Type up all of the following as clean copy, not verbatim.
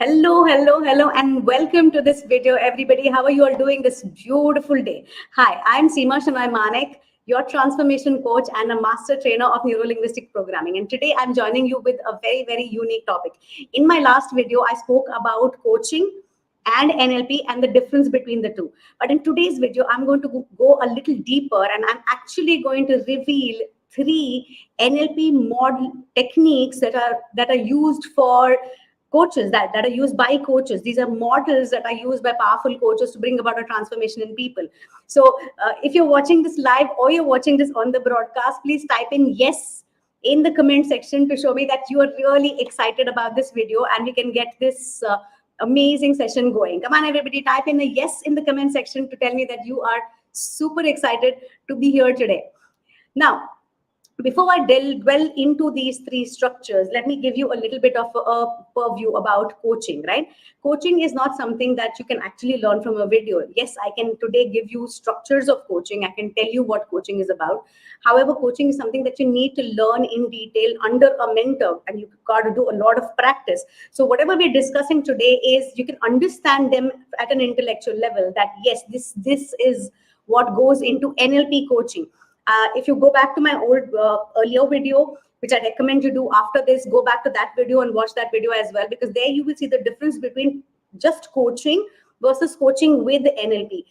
Hello, and welcome to this video, everybody. How are you all doing this beautiful day? Hi, I'm Shenoy Manek, your transformation coach and a master trainer of neuro-linguistic programming. And today I'm joining you with a very, very unique topic. In my last video, I spoke about coaching and NLP and the difference between the two. But in today's video, I'm going to go a little deeper, and I'm actually going to reveal three NLP model techniques that are used for coaches, that are used by coaches. These are models that are used by powerful coaches to bring about a transformation in people. So if you're watching this live or you're watching this on the broadcast, please type in yes in the comment section to show me that you are really excited about this video, and we can get this amazing session going. Come on, everybody, type in a yes in the comment section to tell me that you are super excited to be here today. Now, before I dwell into these three structures, let me give you a little bit of a purview about coaching, right? Coaching is not something that you can actually learn from a video. Yes, I can today give you structures of coaching. I can tell you what coaching is about. However, coaching is something that you need to learn in detail under a mentor, and you've got to do a lot of practice. So whatever we're discussing today is you can understand them at an intellectual level, that yes, this is what goes into NLP coaching. If you go back to my old earlier video, which I recommend you do after this, go back to that video and watch that video as well, because there you will see the difference between just coaching versus coaching with NLP.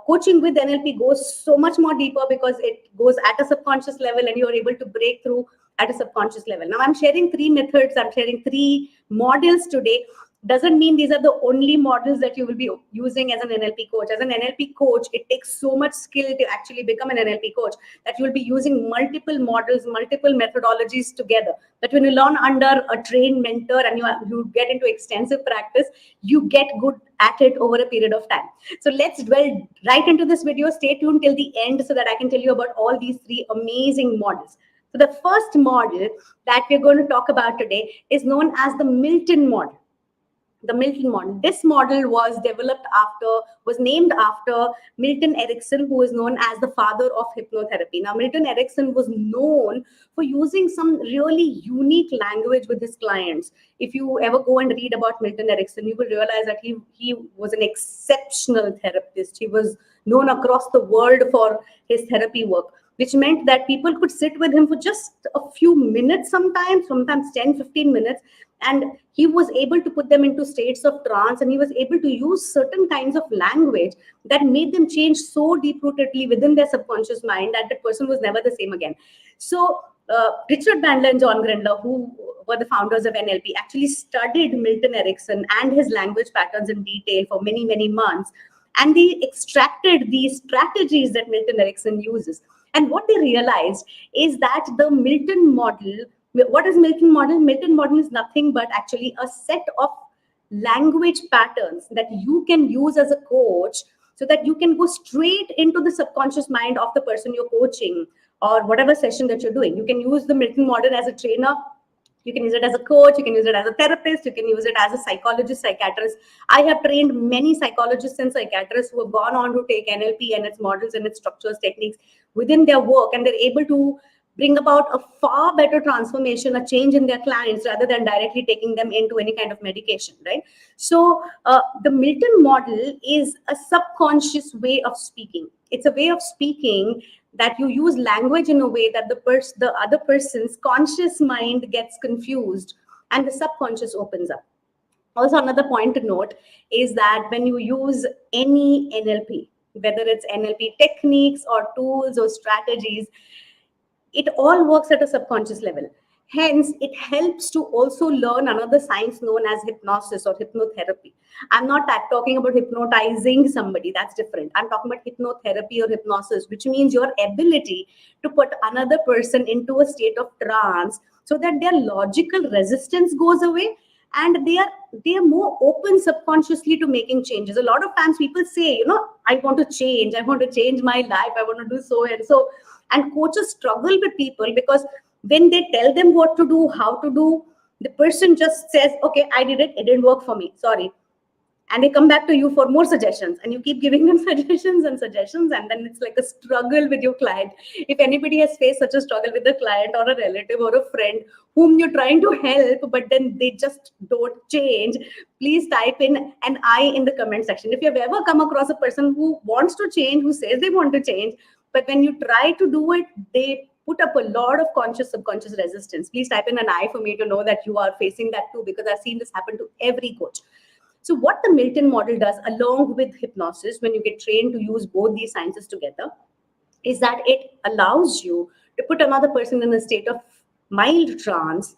Coaching with NLP goes so much more deeper because it goes at a subconscious level, and you're able to break through at a subconscious level. Now, I'm sharing three methods, I'm sharing three models today. Doesn't mean these are the only models that you will be using as an NLP coach. As an NLP coach, it takes so much skill to actually become an NLP coach that you will be using multiple models, multiple methodologies together. But when you learn under a trained mentor and you get into extensive practice, you get good at it over a period of time. So let's dwell right into this video. Stay tuned till the end so that I can tell you about all these three amazing models. So the first model that we're going to talk about today is known as the Milton model. The Milton model. This model was named after Milton Erickson, who is known as the father of hypnotherapy. Now, Milton Erickson was known for using some really unique language with his clients. If you ever go and read about Milton Erickson, you will realize that he was an exceptional therapist. He was known across the world for his therapy work, which meant that people could sit with him for just a few minutes, sometimes 10, 15 minutes, and he was able to put them into states of trance, and he was able to use certain kinds of language that made them change so deep-rootedly within their subconscious mind that the person was never the same again. So Richard Bandler and John Grindler, who were the founders of NLP, actually studied Milton Erickson and his language patterns in detail for many, many months, and they extracted these strategies that Milton Erickson uses. And what they realized is that the Milton model, what is Milton model? Milton model is nothing but actually a set of language patterns that you can use as a coach so that you can go straight into the subconscious mind of the person you're coaching or whatever session that you're doing. You can use the Milton model as a trainer. You can use it as a coach, you can use it as a therapist, you can use it as a psychologist, psychiatrist. I have trained many psychologists and psychiatrists who have gone on to take NLP and its models and its structures, techniques within their work, and they're able to bring about a far better transformation, a change in their clients, rather than directly taking them into any kind of medication, right? So the Milton model is a subconscious way of speaking. It's a way of speaking that you use language in a way that the other person's conscious mind gets confused and the subconscious opens up. Also, another point to note is that when you use any NLP, whether it's NLP techniques or tools or strategies, it all works at a subconscious level. Hence, it helps to also learn another science known as hypnosis or hypnotherapy. I'm not talking about hypnotizing somebody, that's different. I'm talking about hypnotherapy or hypnosis, which means your ability to put another person into a state of trance so that their logical resistance goes away and they are more open subconsciously to making changes. A lot of times people say, I want to change my life, I want to do so and so. And coaches struggle with people because when they tell them what to do, how to do, the person just says, okay, I did it, it didn't work for me, sorry. and they come back to you for more suggestions, and you keep giving them suggestions and suggestions, and then it's like a struggle with your client. If anybody has faced such a struggle with a client or a relative or a friend whom you're trying to help, but then they just don't change, please type in an I in the comment section. If you've ever come across a person who wants to change, who says they want to change, but when you try to do it, they put up a lot of conscious, subconscious resistance, please type in an I for me to know that you are facing that too, because I've seen this happen to every coach. So what the Milton model does, along with hypnosis, when you get trained to use both these sciences together, is that it allows you to put another person in a state of mild trance,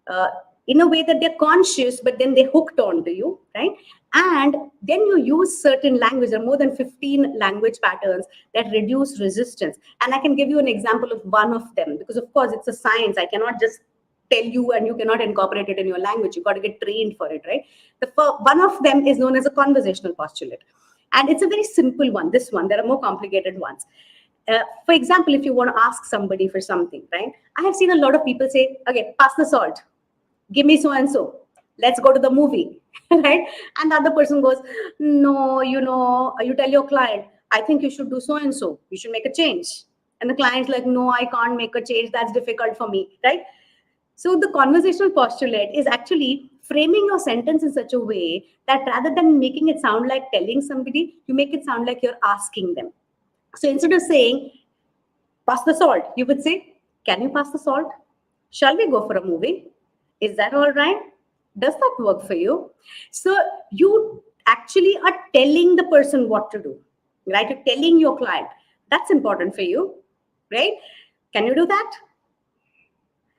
uh, in a way that they're conscious, but then they're hooked onto you, right? And then you use certain language. There are more than 15 language patterns that reduce resistance. And I can give you an example of one of them, because of course it's a science. I cannot just tell you and you cannot incorporate it in your language. You got to get trained for it, right? One of them is known as a conversational postulate. And it's a very simple one, this one. There are more complicated ones. For example, if you want to ask somebody for something, right? I have seen a lot of people say, okay, pass the salt, give me so and so, let's go to the movie, right? And the other person goes, no, you tell your client, I think you should do so and so, you should make a change. And the client's like, no, I can't make a change, that's difficult for me, right? So the conversational postulate is actually framing your sentence in such a way that rather than making it sound like telling somebody, you make it sound like you're asking them. So instead of saying, pass the salt, you would say, can you pass the salt? Shall we go for a movie? Is that all right? Does that work for you? So you actually are telling the person what to do, right? You're telling your client. That's important for you, right? Can you do that?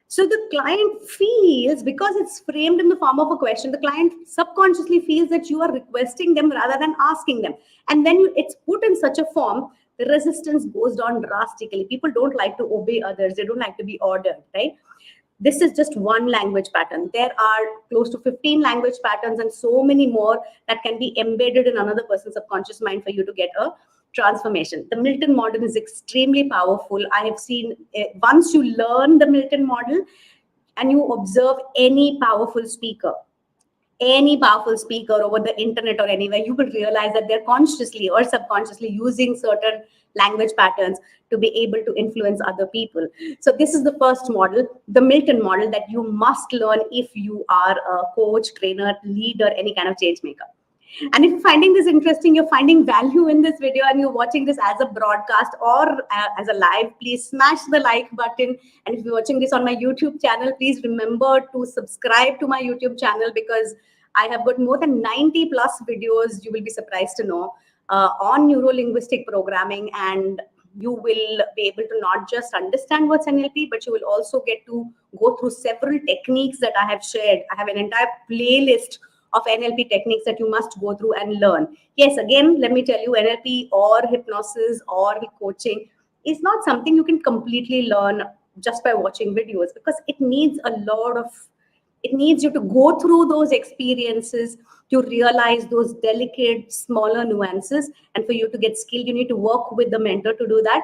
So the client feels, because it's framed in the form of a question, the client subconsciously feels that you are requesting them rather than asking them. And when it's put in such a form, the resistance goes down drastically. People don't like to obey others. They don't like to be ordered, right? This is just one language pattern. There are close to 15 language patterns and so many more that can be embedded in another person's subconscious mind for you to get a transformation. The Milton model is extremely powerful. I have seen once you learn the Milton model and you observe any powerful speaker over the internet or anywhere, you will realize that they're consciously or subconsciously using certain language patterns to be able to influence other people. So this is the first model, the Milton model, that you must learn if you are a coach, trainer, leader, any kind of change maker. And if you're finding this interesting, you're finding value in this video, and you're watching this as a broadcast or as a live, please smash the like button. And if you're watching this on my YouTube channel, please remember to subscribe to my YouTube channel, because I have got more than 90 plus videos, you will be surprised to know, on neuro-linguistic programming. And you will be able to not just understand what's NLP, but you will also get to go through several techniques that I have shared. I have an entire playlist of NLP techniques that you must go through and learn. Yes, again, let me tell you, NLP or hypnosis or coaching is not something you can completely learn just by watching videos, because it needs you to go through those experiences to realize those delicate, smaller nuances. And for you to get skilled, you need to work with the mentor to do that.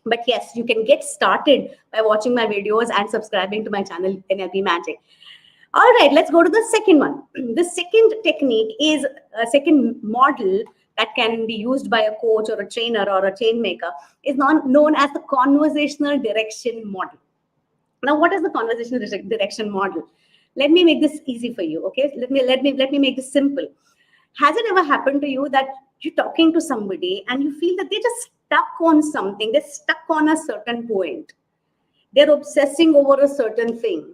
But yes, you can get started by watching my videos and subscribing to my channel, NLP Magic. All right, let's go to the second one. The second technique is a second model that can be used by a coach or a trainer or a change maker, is known as the conversational direction model. Now, what is the conversational direction model? Let me make this easy for you, okay? Let me make this simple. Has it ever happened to you that you're talking to somebody and you feel that they're just stuck on something, they're stuck on a certain point, they're obsessing over a certain thing,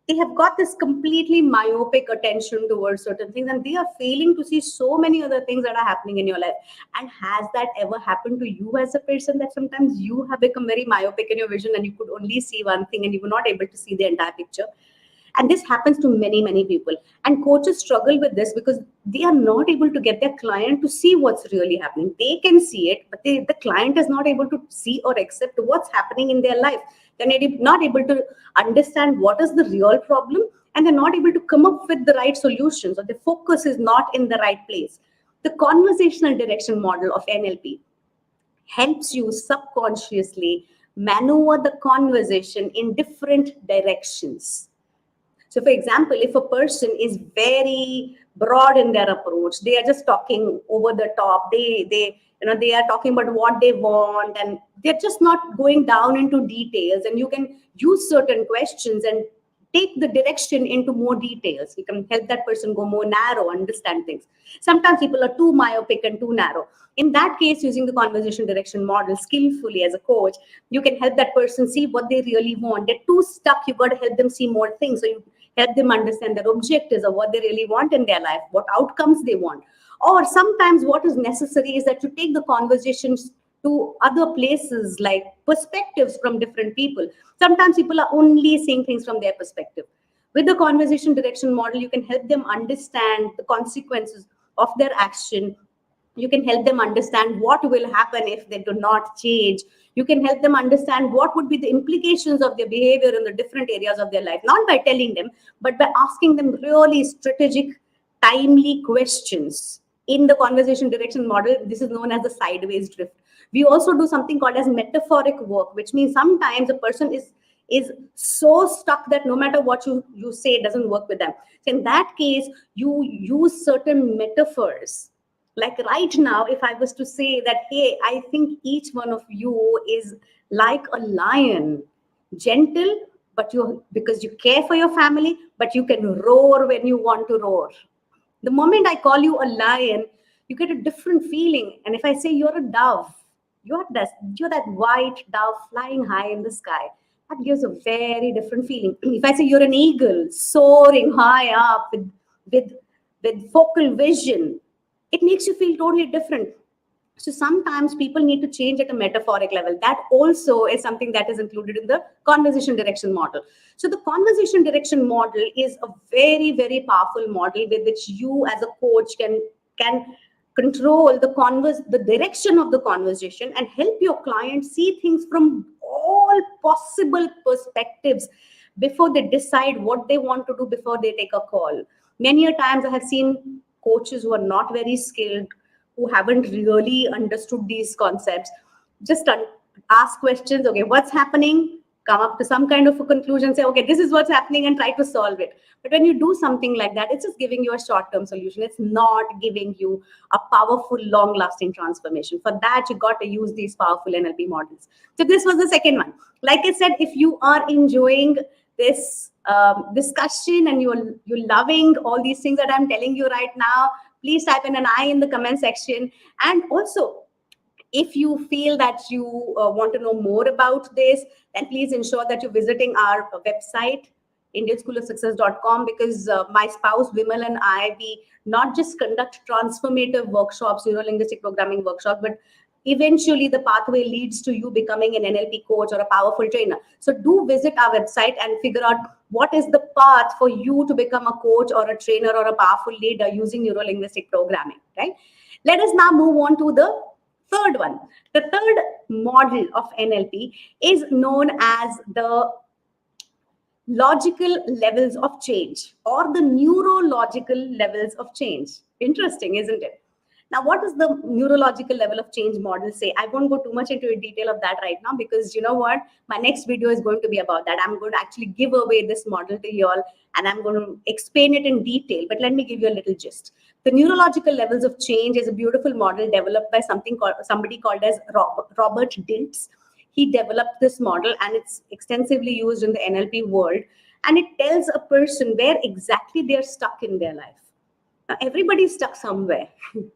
they have got this completely myopic attention towards certain things, and they are failing to see so many other things that are happening in your life? And has that ever happened to you as a person, that sometimes you have become very myopic in your vision and you could only see one thing and you were not able to see the entire picture? And this happens to many, many people. And coaches struggle with this because they are not able to get their client to see what's really happening. They can see it, but the client is not able to see or accept what's happening in their life. They're not able to understand what is the real problem, and they're not able to come up with the right solutions, or the focus is not in the right place. The conversational direction model of NLP helps you subconsciously maneuver the conversation in different directions. So for example, if a person is very broad in their approach, they are just talking over the top, they are talking about what they want, and they're just not going down into details, and you can use certain questions and take the direction into more details. You can help that person go more narrow, understand things. Sometimes people are too myopic and too narrow. In that case, using the conversation direction model skillfully as a coach, you can help that person see what they really want. They're too stuck, you got to help them see more things. So you help them understand their objectives of what they really want in their life, what outcomes they want. Or sometimes what is necessary is that you take the conversations to other places, like perspectives from different people. Sometimes people are only seeing things from their perspective. With the conversation direction model, you can help them understand the consequences of their action. You can help them understand what will happen if they do not change. You can help them understand what would be the implications of their behavior in the different areas of their life, not by telling them, but by asking them really strategic, timely questions. In the conversation direction model, this is known as the sideways drift. We also do something called as metaphoric work, which means sometimes a person is so stuck that no matter what you say, it doesn't work with them. So in that case, you use certain metaphors. Like right now, if I was to say that, hey, I think each one of you is like a lion, gentle, but because you care for your family, but you can roar when you want to roar. The moment I call you a lion, you get a different feeling. And if I say you're a dove, you're that white dove flying high in the sky, that gives a very different feeling. If I say you're an eagle soaring high up with focal vision, it makes you feel totally different. So sometimes people need to change at a metaphoric level. That also is something that is included in the conversation direction model. So the conversation direction model is a very, very powerful model with which you as a coach can control the direction of the conversation and help your client see things from all possible perspectives before they decide what they want to do, before they take a call. Many a times I have seen coaches who are not very skilled, who haven't really understood these concepts, just ask questions. Okay, what's happening? Come up to some kind of a conclusion, say, okay, this is what's happening, and try to solve it. But when you do something like that, it's just giving you a short-term solution. It's not giving you a powerful, long-lasting transformation. For that, you got to use these powerful NLP models. So this was the second one. Like I said, if you are enjoying this discussion and you're loving all these things that I'm telling you right now, please type in an I in the comment section. And also, if you feel that you want to know more about this, then please ensure that you're visiting our website, indianschoolofsuccess.com, because my spouse Vimal and I, we not just conduct transformative workshops, neuro-linguistic programming workshops, but eventually the pathway leads to you becoming an NLP coach or a powerful trainer. So do visit our website and figure out what is the path for you to become a coach or a trainer or a powerful leader using neuro-linguistic programming, right? Let us now move on to the third one. The third model of NLP is known as the logical levels of change, or the neurological levels of change. Interesting, isn't it? Now, what does the neurological level of change model say? I won't go too much into detail of that right now, because you know what? My next video is going to be about that. I'm going to actually give away this model to you all, and I'm going to explain it in detail. But let me give you a little gist. The neurological levels of change is a beautiful model developed by somebody called as Robert Dilts. He developed this model, and it's extensively used in the NLP world. And it tells a person where exactly they're stuck in their life. Now, everybody's stuck somewhere,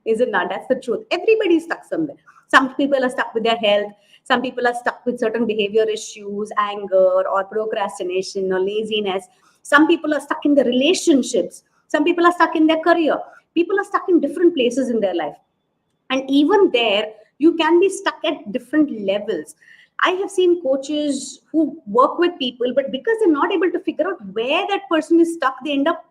is it not? That's the truth. Everybody's stuck somewhere. Some people are stuck with their health. Some people are stuck with certain behavior issues, anger or procrastination or laziness. Some people are stuck in their relationships. Some people are stuck in their career. People are stuck in different places in their life. And even there, you can be stuck at different levels. I have seen coaches who work with people, but because they're not able to figure out where that person is stuck, they end up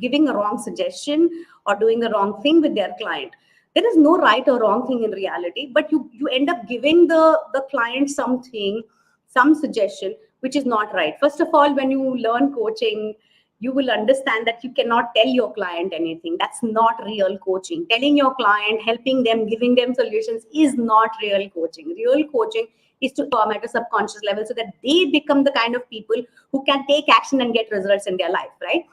giving a wrong suggestion or doing the wrong thing with their client. There is no right or wrong thing in reality, but you end up giving the client some suggestion, which is not right. First of all, when you learn coaching, you will understand that you cannot tell your client anything. That's not real coaching. Telling your client, helping them, giving them solutions is not real coaching. Real coaching is to form at a subconscious level so that they become the kind of people who can take action and get results in their life, right?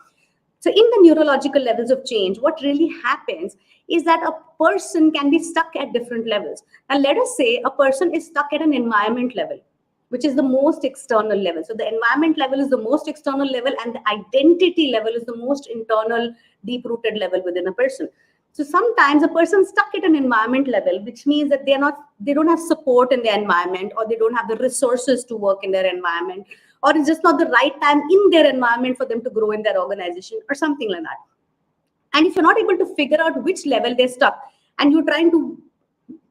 So in the neurological levels of change, what really happens is that a person can be stuck at different levels. Now, let us say a person is stuck at an environment level, which is the most external level. So the environment level is the most external level, and the identity level is the most internal, deep-rooted level within a person. So sometimes a person stuck at an environment level, which means that they don't have support in their environment, or they don't have the resources to work in their environment, or it's just not the right time in their environment for them to grow in their organization or something like that. And if you're not able to figure out which level they're stuck, and you're trying to,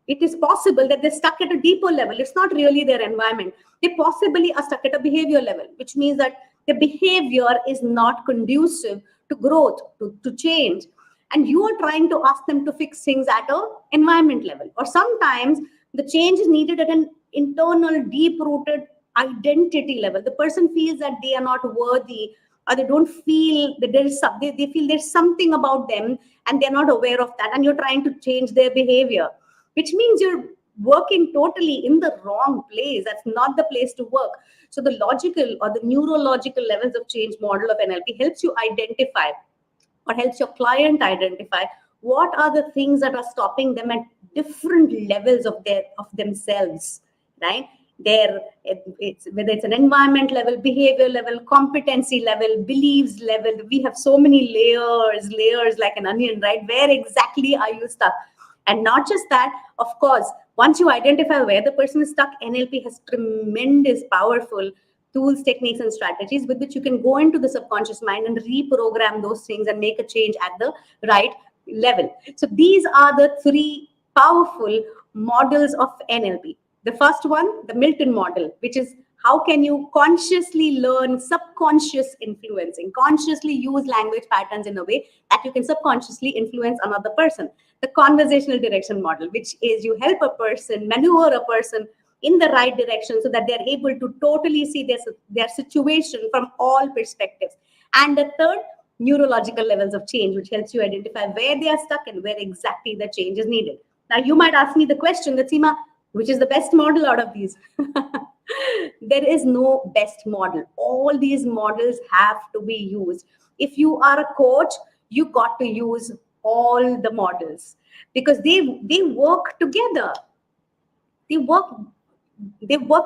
it is possible that they're stuck at a deeper level. It's not really their environment. They possibly are stuck at a behavior level, which means that the behavior is not conducive to growth, to change. And you are trying to ask them to fix things at an environment level. Or sometimes the change is needed at an internal, deep-rooted identity level. The person feels that they are not worthy, or they don't feel that there is something, they feel there's something about them and they're not aware of that, and you're trying to change their behavior, which means you're working totally in the wrong place. That's not the place to work. So the logical or the neurological levels of change model of NLP helps you identify, or helps your client identify, what are the things that are stopping them at different levels of themselves, right? It's whether it's an environment level, behavior level, competency level, beliefs level. We have so many layers like an onion, right? Where exactly are you stuck? And not just that, of course, once you identify where the person is stuck, NLP has tremendous, powerful tools, techniques, and strategies with which you can go into the subconscious mind and reprogram those things and make a change at the right level. So these are the three powerful models of NLP. The first one, the Milton Model, which is how can you consciously learn subconscious influencing, consciously use language patterns in a way that you can subconsciously influence another person. The conversational direction model, which is you help a person, maneuver a person in the right direction so that they're able to totally see their situation from all perspectives. And the third, neurological levels of change, which helps you identify where they are stuck and where exactly the change is needed. Now, you might ask me the question, that Seema, which is the best model out of these? There is no best model. All these models have to be used. If you are a coach, you got to use all the models because they work together. They work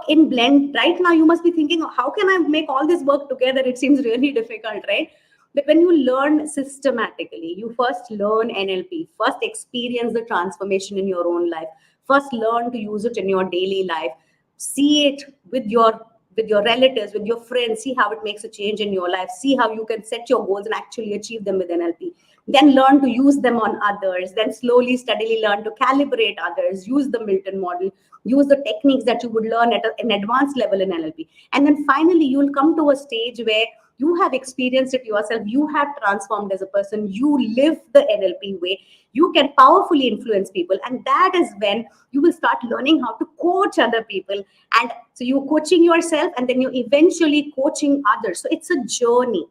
in blend. Right now, you must be thinking, how can I make all this work together? It seems really difficult, right? But when you learn systematically, you first learn NLP, first experience the transformation in your own life, first learn to use it in your daily life, see it with your relatives, with your friends, see how it makes a change in your life, see how you can set your goals and actually achieve them with NLP. Then learn to use them on others, then slowly, steadily learn to calibrate others, use the Milton model, use the techniques that you would learn at an advanced level in NLP. And then finally, you'll come to a stage where you have experienced it yourself, you have transformed as a person, you live the NLP way, you can powerfully influence people. And that is when you will start learning how to coach other people. And so you're coaching yourself and then you're eventually coaching others. So it's a journey.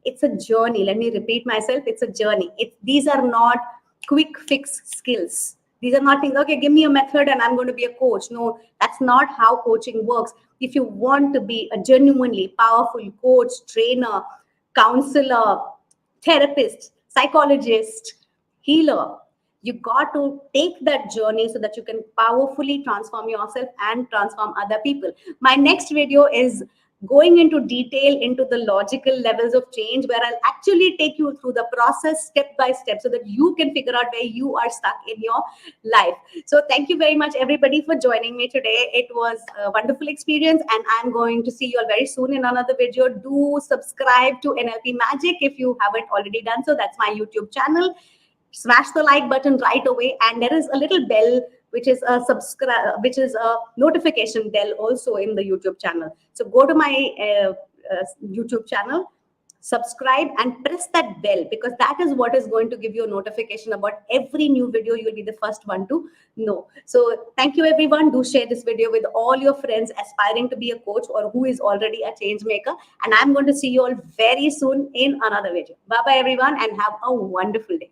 It's a journey. Let me repeat myself. It's a journey. These are not quick fix skills. These are not things, okay, give me a method and I'm going to be a coach. No, that's not how coaching works. If you want to be a genuinely powerful coach, trainer, counselor, therapist, psychologist, healer, you got to take that journey so that you can powerfully transform yourself and transform other people. My next video is going into detail into the logical levels of change, where I'll actually take you through the process step by step so that you can figure out where you are stuck in your life. So thank you very much, everybody, for joining me today. It was a wonderful experience, and I'm going to see you all very soon in another video. Do subscribe to NLP Magic if you haven't already done so. That's my YouTube channel. Smash the like button right away, and there is a little bell which is a notification bell also in the YouTube channel. So go to my YouTube channel, subscribe and press that bell, because that is what is going to give you a notification about every new video. You'll be the first one to know. So thank you, everyone. Do share this video with all your friends aspiring to be a coach or who is already a change maker. And I'm going to see you all very soon in another video. Bye-bye, everyone, and have a wonderful day.